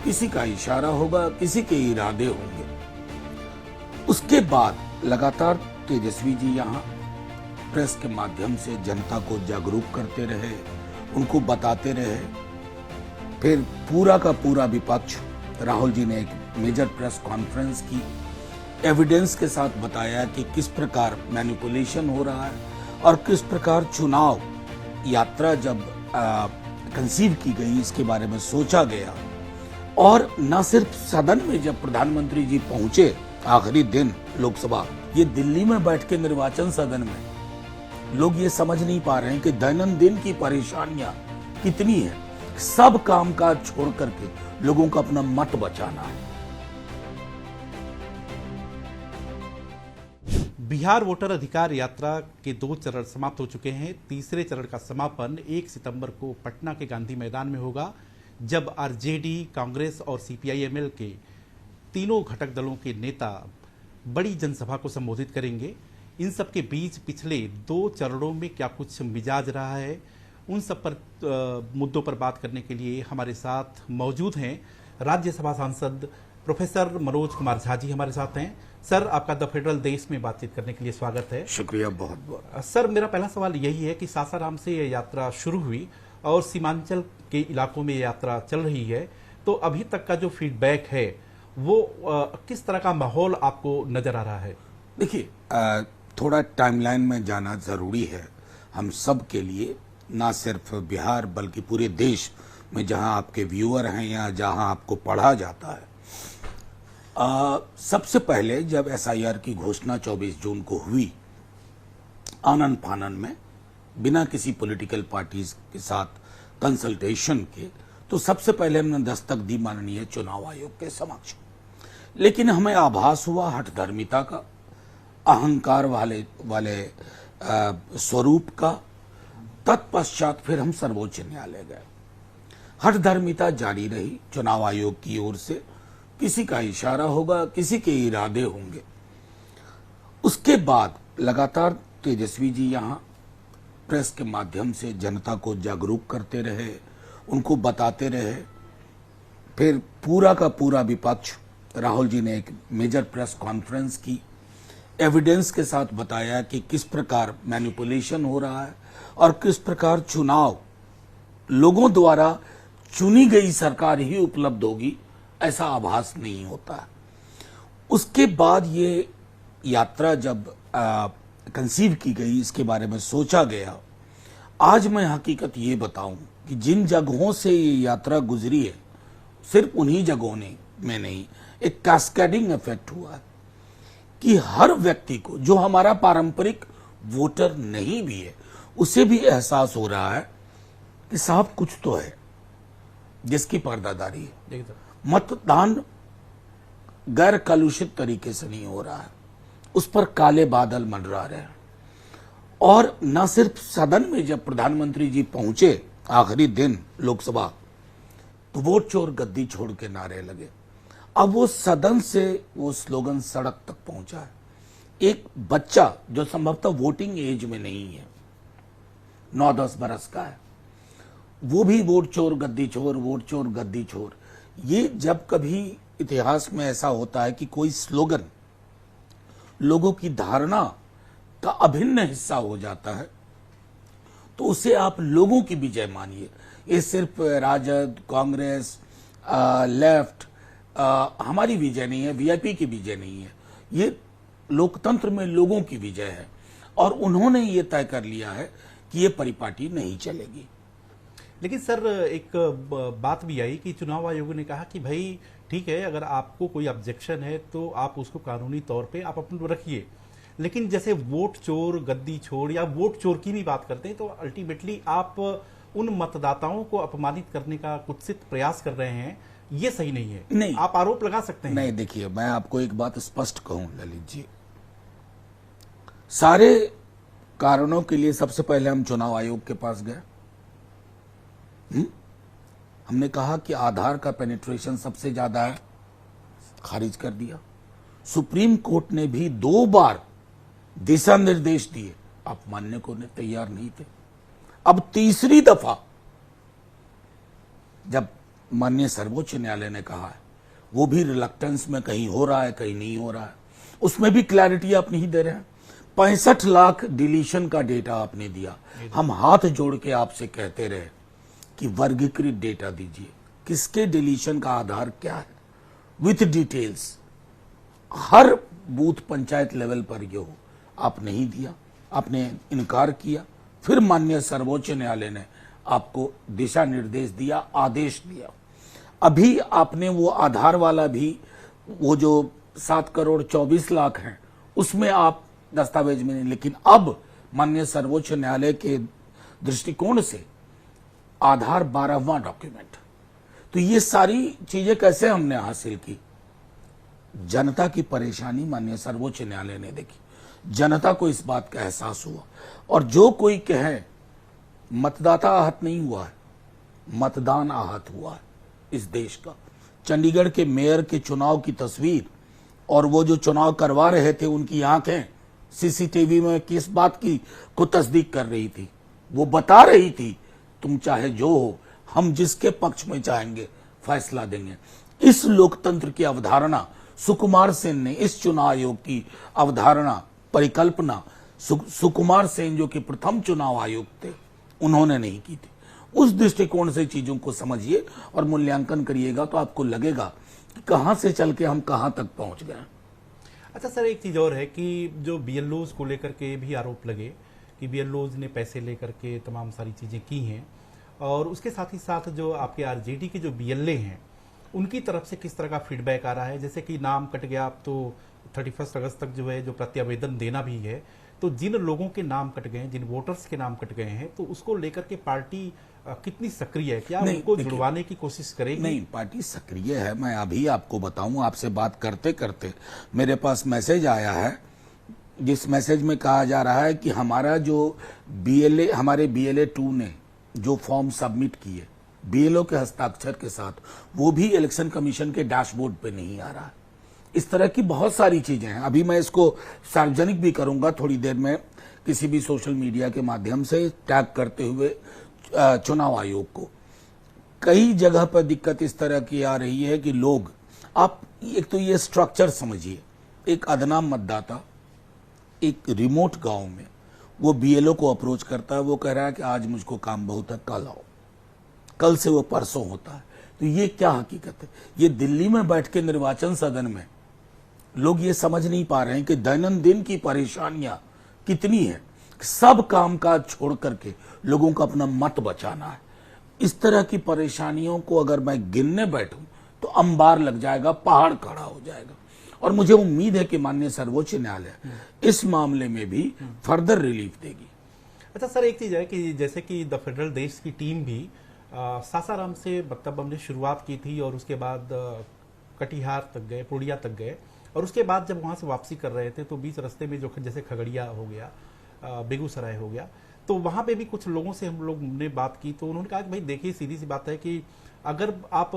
किसी का इशारा होगा, किसी के इरादे होंगे। उसके बाद लगातार तेजस्वी जी यहाँ प्रेस के माध्यम से जनता को जागरूक करते रहे, उनको बताते रहे। फिर पूरा का पूरा विपक्ष, राहुल जी ने एक मेजर प्रेस कॉन्फ्रेंस की, एविडेंस के साथ बताया कि किस प्रकार मैनिपुलेशन हो रहा है और किस प्रकार चुनाव यात्रा जब कंसीव की गई इसके बारे में सोचा गया। और न सिर्फ सदन में जब प्रधानमंत्री जी पहुंचे आखिरी दिन लोकसभा, ये दिल्ली में बैठ के निर्वाचन सदन में लोग ये समझ नहीं पा रहे हैं कि दैनंदिन की परेशानियां कितनी है। सब कामकाज छोड़ करके लोगों को अपना मत बचाना है। बिहार वोटर अधिकार यात्रा के 2 चरण समाप्त हो चुके हैं। तीसरे चरण का समापन 1 सितंबर को पटना के गांधी मैदान में होगा, जब आरजेडी, कांग्रेस और सीपीआई-एमएल के तीनों घटक दलों के नेता बड़ी जनसभा को संबोधित करेंगे। इन सब के बीच पिछले 2 चरणों में क्या कुछ मिजाज रहा है, उन सब पर मुद्दों पर बात करने के लिए हमारे साथ मौजूद हैं राज्यसभा सांसद प्रोफेसर मनोज कुमार झा जी हमारे साथ हैं। सर, आपका द फेडरल देश में बातचीत करने के लिए स्वागत है। शुक्रिया, बहुत बहुत। सर, मेरा पहला सवाल यही है कि सासाराम से ये यात्रा शुरू हुई और सीमांचल के इलाकों में ये यात्रा चल रही है, तो अभी तक का जो फीडबैक है वो किस तरह का माहौल आपको नजर आ रहा है? देखिए, थोड़ा टाइमलाइन में जाना जरूरी है हम सब के लिए, ना सिर्फ बिहार बल्कि पूरे देश में जहां आपके व्यूअर हैं या जहां आपको पढ़ा जाता है। सबसे पहले जब एसआईआर की घोषणा 24 जून को हुई, आनन फानन में, बिना किसी पॉलिटिकल पार्टीज के साथ कंसल्टेशन के, तो सबसे पहले हमने दस्तक दी माननीय चुनाव आयोग के समक्ष। लेकिन हमें आभास हुआ हठधर्मिता का, अहंकार वाले स्वरूप का। तत्पश्चात फिर हम सर्वोच्च न्यायालय गए। हठधर्मिता जारी रही चुनाव आयोग की ओर से, किसी का इशारा होगा, किसी के इरादे होंगे। उसके बाद लगातार तेजस्वी जी यहाँ प्रेस के माध्यम से जनता को जागरूक करते रहे, उनको बताते रहे। फिर पूरा का पूरा विपक्ष, राहुल जी ने एक मेजर प्रेस कॉन्फ्रेंस की, एविडेंस के साथ बताया कि किस प्रकार मैनिपुलेशन हो रहा है और किस प्रकार चुनाव लोगों द्वारा चुनी गई सरकार ही उपलब्ध होगी, ऐसा आभास नहीं होता है। उसके बाद ये यात्रा जब कंसीव की गई इसके बारे में सोचा गया। आज मैं हकीकत ये बताऊं कि जिन जगहों से ये यात्रा गुजरी है, सिर्फ उन्हीं जगहों में नहीं, एक कैस्केडिंग इफेक्ट हुआ है कि हर व्यक्ति को, जो हमारा पारंपरिक वोटर नहीं भी है, उसे भी एहसास हो रहा है कि साहब कुछ तो है जिसकी पर्दादारी है। मतदान गैर कलुषित तरीके से नहीं हो रहा है, उस पर काले बादल मंडरा रहे हैं। और न सिर्फ सदन में जब प्रधानमंत्री जी पहुंचे आखिरी दिन लोकसभा, तो वोट चोर गद्दी छोड़ के नारे लगे। अब वो सदन से वो स्लोगन सड़क तक पहुंचा है। एक बच्चा जो संभवतः वोटिंग एज में नहीं है, 9-10 बरस का है, वो भी वोट चोर गद्दी चोर, वोट चोर गद्दी चोर। ये जब कभी इतिहास में ऐसा होता है कि कोई स्लोगन लोगों की धारणा का अभिन्न हिस्सा हो जाता है, तो उसे आप लोगों की विजय मानिए। ये सिर्फ राजद, कांग्रेस, लेफ्ट हमारी विजय नहीं है, वीआईपी की विजय नहीं है, ये लोकतंत्र में लोगों की विजय है। और उन्होंने ये तय कर लिया है कि ये परिपाटी नहीं चलेगी। लेकिन सर, एक बात भी आई कि चुनाव आयोग ने कहा कि भाई ठीक है, अगर आपको कोई ऑब्जेक्शन है तो आप उसको कानूनी तौर पे आप अपने रखिए, लेकिन जैसे वोट चोर गद्दी छोड़ या वोट चोर की भी बात करते हैं तो अल्टीमेटली आप उन मतदाताओं को अपमानित करने का कुत्सित प्रयास कर रहे हैं, ये सही नहीं है। नहीं, आप आरोप लगा सकते हैं। नहीं, देखिए, मैं आपको एक बात स्पष्ट कहूं ललित जी, सारे कारणों के लिए सबसे पहले हम चुनाव आयोग के पास गए। हमने कहा कि आधार का पेनिट्रेशन सबसे ज्यादा है, खारिज कर दिया। सुप्रीम कोर्ट ने भी 2 बार दिशा निर्देश दिए, आप मानने को तैयार नहीं थे। अब तीसरी दफा जब माननीय सर्वोच्च न्यायालय ने कहा है, वो भी रिलक्टेंस में कहीं हो रहा है कहीं नहीं हो रहा है, उसमें भी क्लैरिटी आप नहीं दे रहे हैं। 65 लाख डिलीशन का डेटा आपने दिया। हम हाथ जोड़ के आपसे कहते रहे कि वर्गीकृत डेटा दीजिए, किसके डिलीशन का आधार क्या है, with details, her booth panchayat level पर ये हो। आप नहीं दिया, आपने इनकार किया। फिर माननीय सर्वोच्च न्यायालय ने आपको दिशा निर्देश दिया, आदेश दिया। अभी आपने वो आधार वाला भी, वो जो 7,24,00,000 हैं, उसमें आप दस्तावेज में नहीं, लेकिन अब माननीय सर्वोच्च न्यायालय के दृष्टिकोण से आधार 12वां डॉक्यूमेंट। तो ये सारी चीजें कैसे हमने हासिल की? जनता की परेशानी माननीय सर्वोच्च न्यायालय ने देखी, जनता को इस बात का एहसास हुआ। और जो कोई कहे मतदाता आहत नहीं हुआ है, मतदान आहत हुआ है इस देश का। चंडीगढ़ के मेयर के चुनाव की तस्वीर और वो जो चुनाव करवा रहे थे उनकी आंखें सीसीटीवी में किस बात की को तस्दीक कर रही थी? वो बता रही थी, तुम चाहे जो हो, हम जिसके पक्ष में चाहेंगे फैसला देंगे। इस लोकतंत्र की अवधारणा सुकुमार सेन ने, इस चुनाव आयोग की अवधारणा परिकल्पना सुकुमार सेन जो कि प्रथम चुनाव आयुक्त थे, उन्होंने नहीं की थी। उस दृष्टिकोण से चीजों को समझिए और मूल्यांकन करिएगा तो आपको लगेगा कि कहां से चल के हम कहां तक पहुंच गए। अच्छा सर, एक चीज और है कि जो बीएलओज को लेकर के भी आरोप लगे कि बीएलओज ने पैसे लेकर के तमाम सारी चीजें की हैं, और उसके साथ ही साथ जो आपके आरजेडी के जो बीएलए हैं उनकी तरफ से किस तरह का फीडबैक आ रहा है। जैसे कि नाम कट गया, अब तो 31 अगस्त तक जो है जो प्रत्यावेदन देना भी है, तो जिन लोगों के नाम कट गए हैं, जिन वोटर्स के नाम कट गए हैं, तो उसको लेकर के पार्टी कितनी सक्रिय है? क्या उनको जुड़वाने की कोशिश करेगी? नहीं, पार्टी सक्रिय है। मैं अभी आपको बताऊं, आपसे बात करते करते मेरे पास मैसेज आया है, जिस मैसेज में कहा जा रहा है कि हमारा जो बीएलए, हमारे बीएलए 2 ने जो फॉर्म सबमिट किए बीएलओ के हस्ताक्षर के साथ, वो भी इलेक्शन कमीशन के डैशबोर्ड पे नहीं आ रहा है। इस तरह की बहुत सारी चीजें हैं। अभी मैं इसको सार्वजनिक भी करूंगा थोड़ी देर में, किसी भी सोशल मीडिया के माध्यम से टैग करते हुए चुनाव आयोग को। कई जगह पर दिक्कत इस तरह की आ रही है कि लोग, आप एक तो ये स्ट्रक्चर समझिए, एक अदना मतदाता एक रिमोट गांव में वो बीएलओ को अप्रोच करता है, वो कह रहा है कि आज मुझको काम बहुत है, कल आओ, कल से वो परसों होता है। तो ये क्या हकीकत है? ये दिल्ली में बैठ के निर्वाचन सदन में लोग ये समझ नहीं पा रहे हैं कि दैनंदिन की परेशानियां कितनी है। सब कामकाज छोड़ करके लोगों को अपना मत बचाना है। इस तरह की परेशानियों को अगर मैं गिनने बैठूं तो अंबार लग जाएगा, पहाड़ खड़ा हो जाएगा। और मुझे उम्मीद है कि माननीय सर्वोच्च न्यायालय इस मामले में भी फर्दर रिलीफ देगी। अच्छा सर, एक चीज है कि जैसे कि द फेडरल देश की टीम भी सासाराम से मतलब हमने शुरुआत की थी, और उसके बाद कटिहार तक गए, पूर्णिया तक गए, और उसके बाद जब वहां से वापसी कर रहे थे तो बीच रास्ते में जो जैसे खगड़िया हो गया, बेगूसराय हो गया, तो वहां पे भी कुछ लोगों से हम लोग ने बात की, तो उन्होंने कहा कि भाई देखिए, सीधी सी बात है कि अगर आप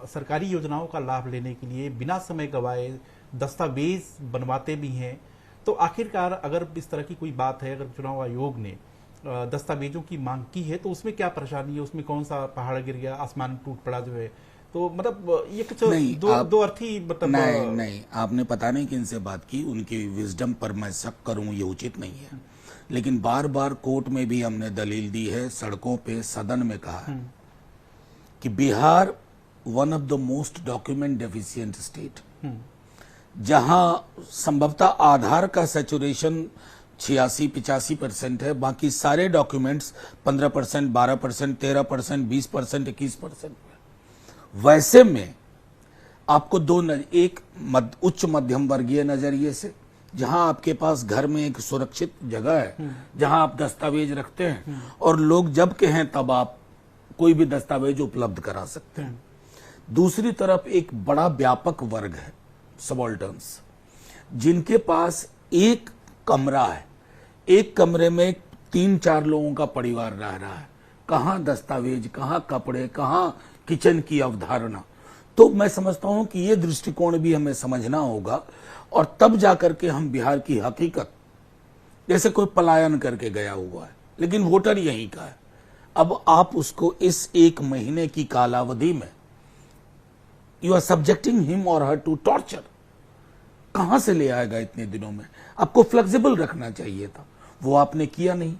सरकारी योजनाओं का लाभ लेने के लिए बिना समय गवाए दस्तावेज बनवाते भी हैं, तो आखिरकार अगर इस तरह की कोई बात है, अगर चुनाव आयोग ने दस्तावेजों की मांग की है, तो उसमें क्या परेशानी है? उसमें कौन सा पहाड़ गिर गया, आसमान टूट पड़ा जो है? तो मतलब ये कुछ दो अर्थी मतलब नहीं, आपने पता नहीं किन से बात की, उनकी विजडम पर मैं शक करूं ये उचित नहीं है। लेकिन बार बार कोर्ट में भी हमने दलील दी है, सड़कों पे, सदन में कहा है कि Bihar one of the most document deficient state, जहां संभवतः आधार का सैचुरेशन 86-85% है, बाकी सारे डॉक्यूमेंट्स 15%, 12%, 13%, 20%, 21%। वैसे में आपको एक उच्च मध्यम वर्गीय नजरिए से, जहां आपके पास घर में एक सुरक्षित जगह है जहां आप दस्तावेज रखते हैं और लोग जब कहें तब आप कोई भी दस्तावेज उपलब्ध करा सकते हैं। दूसरी तरफ एक बड़ा व्यापक वर्ग है, सबॉल्टर्न्स, जिनके पास एक कमरा है, एक कमरे में 3-4 लोगों का परिवार रह रहा है। कहां दस्तावेज, कहां कपड़े, कहां किचन की अवधारणा। तो मैं समझता हूं कि ये दृष्टिकोण भी हमें समझना होगा, और तब जाकर के हम बिहार की हकीकत, जैसे कोई पलायन करके गया हुआ है लेकिन वोटर यहीं का है, अब आप उसको इस 1 महीने की कालावधि में यू आर सब्जेक्टिंग हिम और हर टू टॉर्चर। कहां से ले आएगा इतने दिनों में? आपको फ्लेक्सिबल रखना चाहिए था, वो आपने किया नहीं।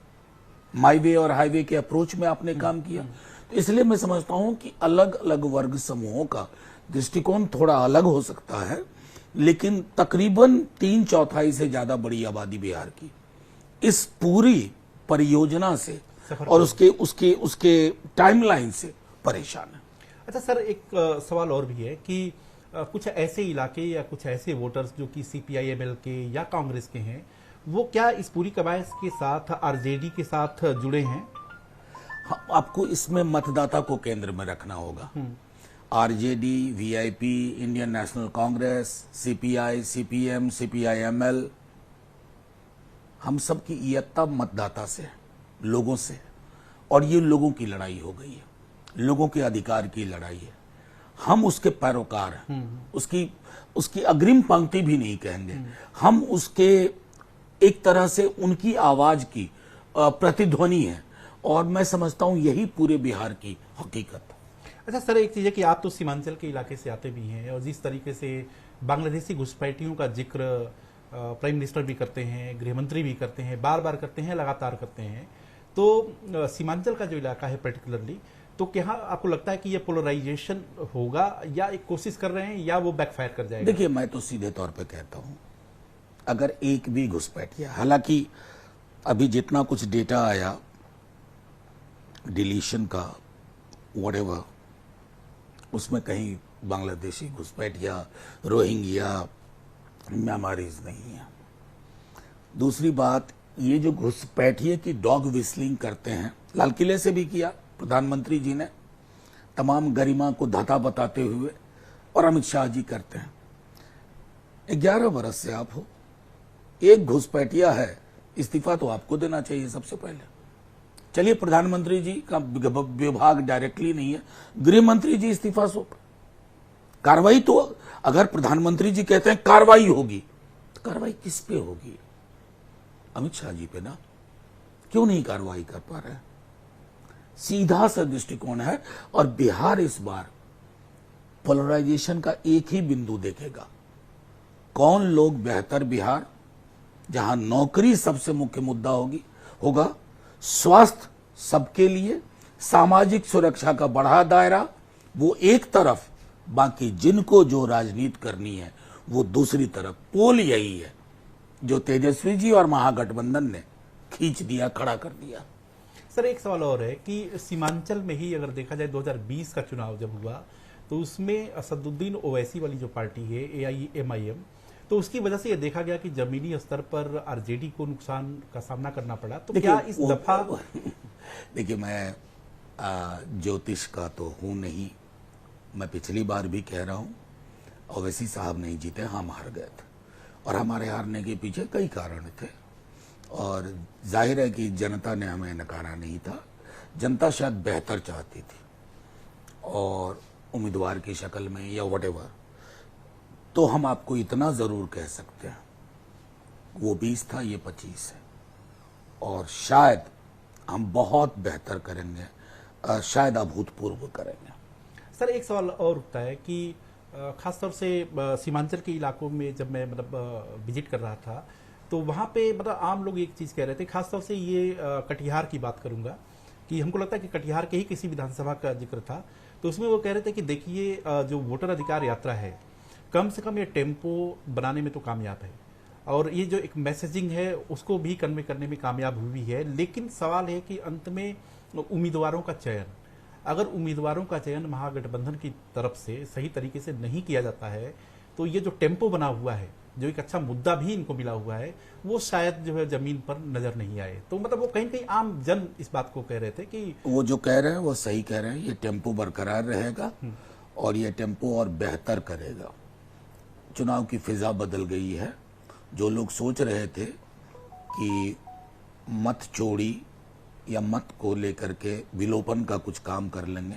माई वे और हाईवे के अप्रोच में आपने काम किया। तो इसलिए मैं समझता हूं कि अलग अलग वर्ग समूहों का दृष्टिकोण थोड़ा अलग हो सकता है, लेकिन तकरीबन 3/4 से ज्यादा बड़ी आबादी बिहार की इस पूरी परियोजना से और उसके टाइमलाइन से परेशान है। अच्छा सर, एक सवाल और भी है कि कुछ ऐसे इलाके या कुछ ऐसे वोटर्स जो कि सीपीआई-एमएल के या कांग्रेस के हैं, वो क्या इस पूरी कवायद के साथ आरजेडी के साथ जुड़े हैं? आपको इसमें मतदाता को केंद्र में रखना होगा। RJD, VIP, Indian national Congress, CPI, CPM, CPI-ML, हम सब की इयत्ता मतदाता से है, लोगों से है। और ये लोगों की लड़ाई हो गई है, लोगों के अधिकार की लड़ाई है। हम उसके पैरोकार हैं, उसकी अग्रिम पंक्ति भी नहीं कहेंगे, हम उसके एक तरह से उनकी आवाज की प्रतिध्वनि है। और मैं समझता हूं यही पूरे बिहार की हकीकत है। अच्छा सर, एक चीज है कि आप तो सीमांचल के इलाके से आते भी हैं, और जिस तरीके से बांग्लादेशी घुसपैठियों का जिक्र प्राइम मिनिस्टर भी करते हैं, गृह मंत्री भी करते हैं, बार बार करते हैं, लगातार करते हैं, तो सीमांचल का जो इलाका है पर्टिकुलरली, तो क्या आपको लगता है कि ये पोलराइजेशन होगा, या एक कोशिश कर रहे हैं, या वो बैकफायर कर जाएगा? देखिए, मैं तो सीधे तौर पे कहता हूं, अगर एक भी घुसपैठिया, हालांकि अभी जितना कुछ डेटा आया डिलीशन का व्हाटएवर, उसमें कहीं बांग्लादेशी घुसपैठिया, रोहिंग्या, म्यांमारीज नहीं है। दूसरी बात, ये जो घुसपैठिए की डॉग विस्लिंग करते हैं, लाल किले से भी किया प्रधानमंत्री जी ने, तमाम गरिमा को धाता बताते हुए, और अमित शाह जी करते हैं। 11 बरस से आप हो, एक घुसपैठिया है, इस्तीफा तो आपको देना चाहिए सबसे पहले। चलिए, प्रधानमंत्री जी का विभाग डायरेक्टली नहीं है, गृह मंत्री जी इस्तीफा सौंप। कार्रवाई तो अगर प्रधानमंत्री जी कहते हैं कार्रवाई होगी, तो कार्रवाई किस पे होगी? अमित शाह जी पे ना। क्यों नहीं कार्रवाई कर पा रहे? सीधा सा दृष्टिकोण है। और बिहार इस बार पोलराइजेशन का एक ही बिंदु देखेगा, कौन लोग बेहतर बिहार, जहां नौकरी सबसे मुख्य मुद्दा होगा, स्वास्थ्य सबके लिए, सामाजिक सुरक्षा का बढ़ा दायरा, वो एक तरफ, बाकी जिनको जो राजनीति करनी है वो दूसरी तरफ। पोल यही है जो तेजस्वी जी और महागठबंधन ने खींच दिया, खड़ा कर दिया। सर, एक सवाल और है कि सीमांचल में ही अगर देखा जाए 2020 का चुनाव जब हुआ, तो उसमें असदुद्दीन ओवैसी वाली जो पार्टी है AIMIM, तो उसकी वजह से यह देखा गया कि जमीनी स्तर पर आरजेडी को नुकसान का सामना करना पड़ा। तो क्या इस दफा देखिए, मैं ज्योतिष का तो हूं नहीं, मैं पिछली बार भी कह रहा हूं, ओवैसी साहब नहीं जीते, हम हार गए थे। और हमारे हारने के पीछे कई कारण थे, और जाहिर है कि जनता ने हमें नकारा नहीं था। जनता शायद बेहतर चाहती थी, और उम्मीदवार की शक्ल में या व्हाटएवर। तो हम आपको इतना जरूर कह सकते हैं, वो 20 था, ये 25 है, और शायद हम बहुत बेहतर करेंगे, शायद अभूतपूर्व करेंगे। सर, एक सवाल और उठता है कि खासतौर से सीमांचल के इलाकों में जब मैं विजिट कर रहा था, तो वहाँ पे आम लोग एक चीज़ कह रहे थे, खासतौर से ये कटिहार की बात करूँगा, कि हमको लगता है कि कटिहार के ही किसी विधानसभा का जिक्र था, तो उसमें वो कह रहे थे कि देखिए, जो वोटर अधिकार यात्रा है, कम से कम ये टेम्पो बनाने में तो कामयाब है, और ये जो एक मैसेजिंग है उसको भी कन्वे करने में कामयाब हुई है। लेकिन सवाल है कि अंत में उम्मीदवारों का चयन, अगर उम्मीदवारों का चयन महागठबंधन की तरफ से सही तरीके से नहीं किया जाता है, तो ये जो टेम्पो बना हुआ है, जो एक अच्छा मुद्दा भी इनको मिला हुआ है, वो शायद जो है जमीन पर नजर नहीं आए। तो वो कहीं कहीं आम जन इस बात को कह रहे थे कि वो जो कह रहे हैं वो सही कह रहे हैं, ये टेम्पो बरकरार रहेगा, और ये टेम्पो और बेहतर करेगा। चुनाव की फिजा बदल गई है। जो लोग सोच रहे थे कि मत चोरी या मत को लेकर के विलोपन का कुछ काम कर लेंगे,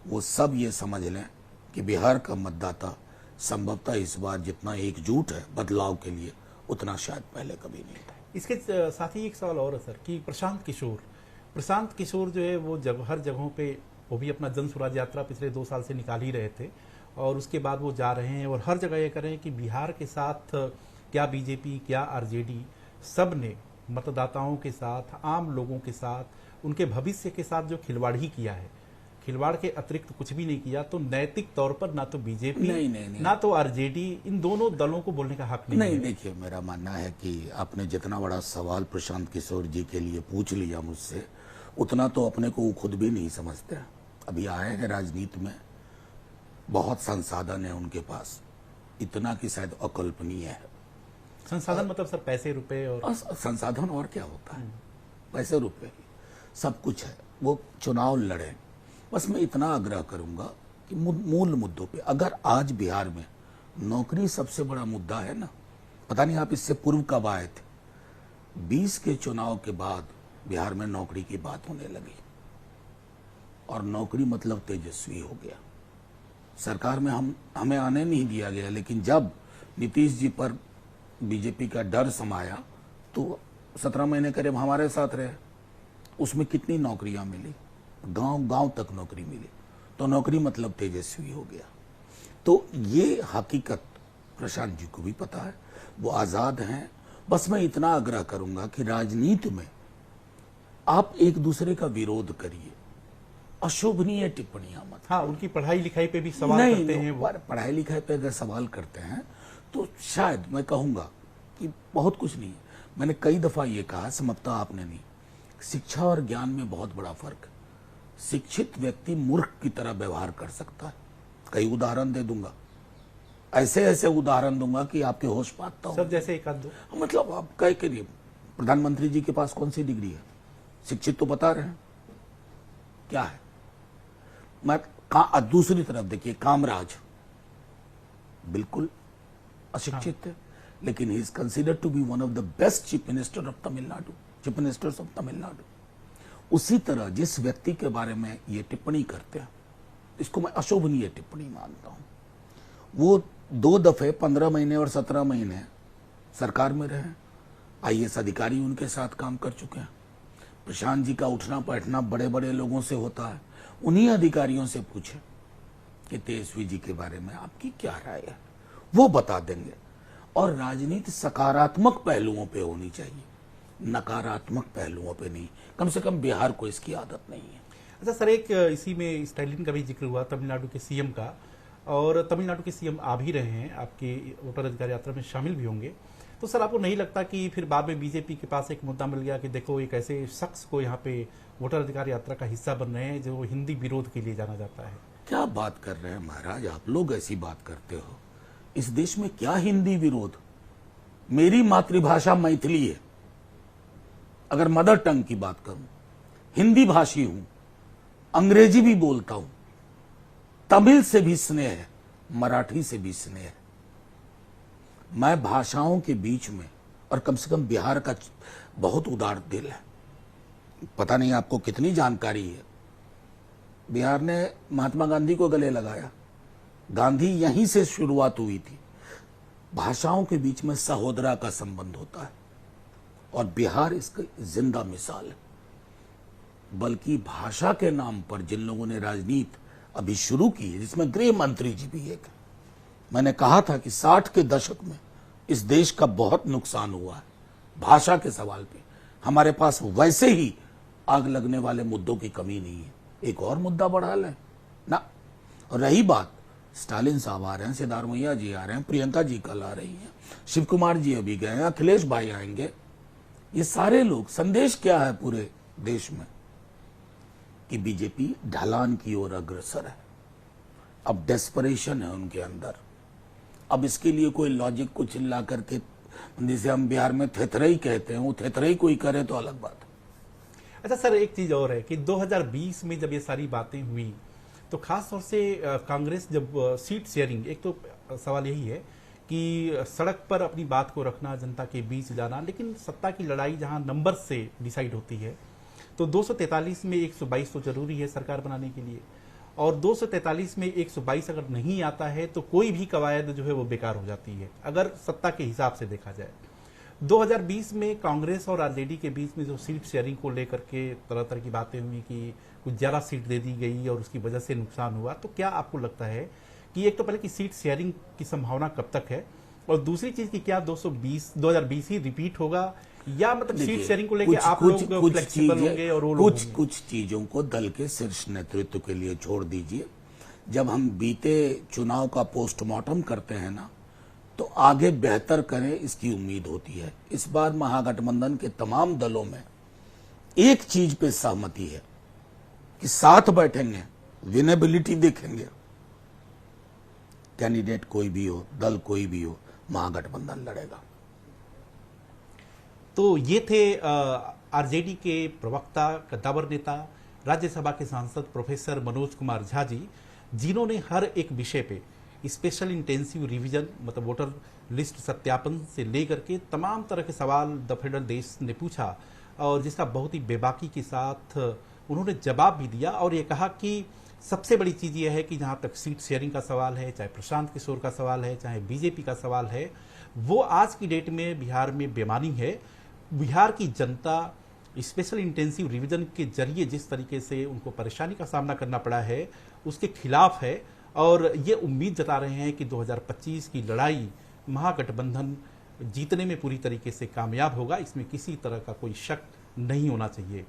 वो सब ये समझ लें कि बिहार का मतदाता संभवतः इस बार जितना एकजुट है बदलाव के लिए, उतना शायद पहले कभी नहीं था। इसके साथ ही एक सवाल और है सर, कि प्रशांत किशोर जो है वो हर जगहों पे वो भी अपना जन स्वराज यात्रा पिछले 2 साल से निकाल ही रहे थे, और उसके बाद वो जा रहे हैं और हर जगह ये कर रहे हैं कि बिहार के साथ क्या बीजेपी क्या आरजेडी सब ने मतदाताओं के साथ, आम लोगों के साथ, उनके भविष्य के साथ जो खिलवाड़ ही किया है, खिलवाड़ के अतिरिक्त कुछ भी नहीं किया। तो नैतिक तौर पर ना तो बीजेपी नहीं। ना तो आरजेडी, इन दोनों दलों को बोलने का हक नहीं है। देखिए, मेरा मानना है कि आपने जितना बड़ा सवाल प्रशांत किशोर जी के लिए पूछ लिया मुझसे, उतना तो अपने को वो खुद भी नहीं समझते। अभी आए हैं राजनीति में, बहुत संसाधन है उनके पास, इतना कि शायद अकल्पनीय है। संसाधन मतलब सर पैसे रुपए और संसाधन और क्या होता है, पैसे रुपए सब कुछ है। वो चुनाव लड़े। बस मैं इतना आग्रह करूंगा कि मूल मुद्दों पे, अगर आज बिहार में नौकरी सबसे बड़ा मुद्दा है ना, पता नहीं आप इससे पूर्व कब आए थे, 20 के चुनाव के बाद बिहार में नौकरी की बात होने लगी और नौकरी मतलब तेजस्वी हो गया। सरकार में हमें आने नहीं दिया गया, लेकिन जब नीतीश जी पर बीजेपी का डर समाया तो 17 महीने करीब हमारे साथ रहे। उसमें कितनी नौकरियां मिली, गांव तक नौकरी मिली, तो नौकरी मतलब तेजस्वी हो गया। तो ये हकीकत प्रशांत जी को भी पता है, वो आजाद हैं। बस मैं इतना आग्रह करूंगा कि राजनीति में आप एक दूसरे का विरोध करिए, अशोभनीय टिप्पणियां मत। हाँ, उनकी पढ़ाई लिखाई पे भी सवाल करते हैं वो। पढ़ाई लिखाई पे अगर सवाल करते हैं तो शायद मैं कहूंगा कि बहुत कुछ नहीं है। मैंने कई दफा ये कहा, समझता आपने नहीं, शिक्षा और ज्ञान में बहुत बड़ा फर्क है। शिक्षित व्यक्ति मूर्ख की तरह व्यवहार कर सकता है। कई उदाहरण दे दूंगा, ऐसे उदाहरण दूंगा कि आपके होश पाता सब जैसे एक आध दो। मतलब आप कह के लिए, प्रधानमंत्री जी के पास कौन सी डिग्री है? शिक्षित तो बता रहे हैं क्या है। दूसरी तरफ देखिए, कामराज बिल्कुल अशिक्षित थे, लेकिन he is considered to be one of the best chief minister of Tamil Nadu, chief ministers of Tamil Nadu. उसी तरह जिस व्यक्ति के बारे में ये टिप्पणी करते हैं, इसको मैं अशोभनीय टिप्पणी मानता हूं। वो 2 दफे 15 महीने और 17 महीने सरकार में रहे, आईएएस अधिकारी उनके साथ काम कर चुके हैं। प्रशांत जी का उठना बैठना बड़े बड़े लोगों से होता है। उन्हीं अधिकारियों से पूछे कि तेजस्वी जी के बारे में आपकी क्या राय है, वो बता देंगे। और राजनीति सकारात्मक पहलुओं पे होनी चाहिए, नकारात्मक पहलुओं पे नहीं। कम से कम बिहार को इसकी आदत नहीं है। अच्छा सर, एक इसी में स्टालिन का भी जिक्र हुआ, तमिलनाडु के सीएम का, और तमिलनाडु के सीएम आ भी रहे हैं, आपके वोटर अधिकार यात्रा में शामिल भी होंगे। तो सर, आपको नहीं लगता कि फिर बाद में बीजेपी के पास एक मुद्दा मिल गया कि देखो एक ऐसे शख्स को यहाँ पे वोटर अधिकार यात्रा का हिस्सा बन रहे हैं जो हिंदी विरोध के लिए जाना जाता है? क्या बात कर रहे हैं महाराज, आप लोग ऐसी बात करते हो। इस देश में क्या हिंदी विरोध? मेरी मातृभाषा मैथिली है। अगर मदर टंग की बात करूं, हिंदी भाषी हूं, अंग्रेजी भी बोलता हूं, तमिल से भी स्नेह है, मराठी से भी स्नेह है। मैं भाषाओं के बीच में, और कम से कम बिहार का बहुत उदार दिल है। पता नहीं आपको कितनी जानकारी है, बिहार ने महात्मा गांधी को गले लगाया, गांधी यहीं से शुरुआत हुई थी। भाषाओं के बीच में सहोदरा का संबंध होता है और बिहार इसकी जिंदा मिसाल है। बल्कि भाषा के नाम पर जिन लोगों ने राजनीति अभी शुरू की है, जिसमें गृह मंत्री जी भी एक है, मैंने कहा था कि 60 के दशक में इस देश का बहुत नुकसान हुआ है भाषा के सवाल पे। हमारे पास वैसे ही आग लगने वाले मुद्दों की कमी नहीं है, एक और मुद्दा बढ़ा लें ना। और रही बात, स्टालिन साहब आ रहे हैं, सिद्धारमैया जी आ रहे हैं, प्रियंका जी कल आ रही हैं, शिव कुमार जी अभी गए हैं, अखिलेश भाई आएंगे। ये सारे लोग, संदेश क्या है पूरे देश में कि बीजेपी ढलान की ओर अग्रसर है। अब डेस्परेशन है उनके अंदर। अब इसके लिए कोई लॉजिक को चिल्ला करके, जिसे हम बिहार में थेथरई कहते हैं, वो थेथरई कोई करे तो अलग बात है। अच्छा सर, एक चीज और है कि 2020 में जब ये सारी बातें हुई तो खास तौर से कांग्रेस जब सीट शेयरिंग, एक तो सवाल यही है कि सड़क पर अपनी बात को रखना, जनता के बीच जाना, लेकिन सत्ता की लड़ाई जहां नंबर से डिसाइड होती है तो 243 में 122 तो जरूरी है सरकार बनाने के लिए, और 243 में 122 अगर नहीं आता है तो कोई भी कवायद जो है वो बेकार हो जाती है, अगर सत्ता के हिसाब से देखा जाए। 2020 में कांग्रेस और आरजेडी के बीच में जो सीट शेयरिंग को लेकर के तरह तरह की बातें हुई कि कुछ ज्यादा सीट दे दी गई और उसकी वजह से नुकसान हुआ, तो क्या आपको लगता है कि एक तो पहले कि सीट शेयरिंग की संभावना कब तक है, और दूसरी चीज कि क्या 2020 ही रिपीट होगा, या मतलब सीट शेयरिंग को लेकर आप लोग फ्लेक्सिबल होंगे और वो लोग होंगे? कुछ चीजों को दल के शीर्ष नेतृत्व के लिए छोड़ दीजिए। जब हम बीते चुनाव का पोस्टमार्टम करते हैं ना, तो आगे बेहतर करें इसकी उम्मीद होती है। इस बार महागठबंधन के तमाम दलों में एक चीज पे सहमति है कि साथ बैठेंगे, विनेबिलिटी देखेंगे, कैंडिडेट कोई भी हो, दल कोई भी हो, महागठबंधन लड़ेगा। तो ये थे आरजेडी के प्रवक्ता, कद्दावर नेता, राज्यसभा के सांसद प्रोफेसर मनोज कुमार झा जी, जिन्होंने हर एक विषय पे स्पेशल इंटेंसिव रिवीजन मतलब वोटर लिस्ट सत्यापन से लेकर के तमाम तरह के सवाल द फेडरल देश ने पूछा, और जिसका बहुत ही बेबाकी के साथ उन्होंने जवाब भी दिया। और ये कहा कि सबसे बड़ी चीज यह है कि जहां तक सीट शेयरिंग का सवाल है, चाहे प्रशांत किशोर का सवाल है, चाहे बीजेपी का सवाल है, वो आज की डेट में बिहार में बेमानी है। बिहार की जनता स्पेशल इंटेंसिव रिवीजन के जरिए जिस तरीके से उनको परेशानी का सामना करना पड़ा है, उसके खिलाफ है, और ये उम्मीद जता रहे हैं कि 2025 की लड़ाई महागठबंधन जीतने में पूरी तरीके से कामयाब होगा। इसमें किसी तरह का कोई शक नहीं होना चाहिए।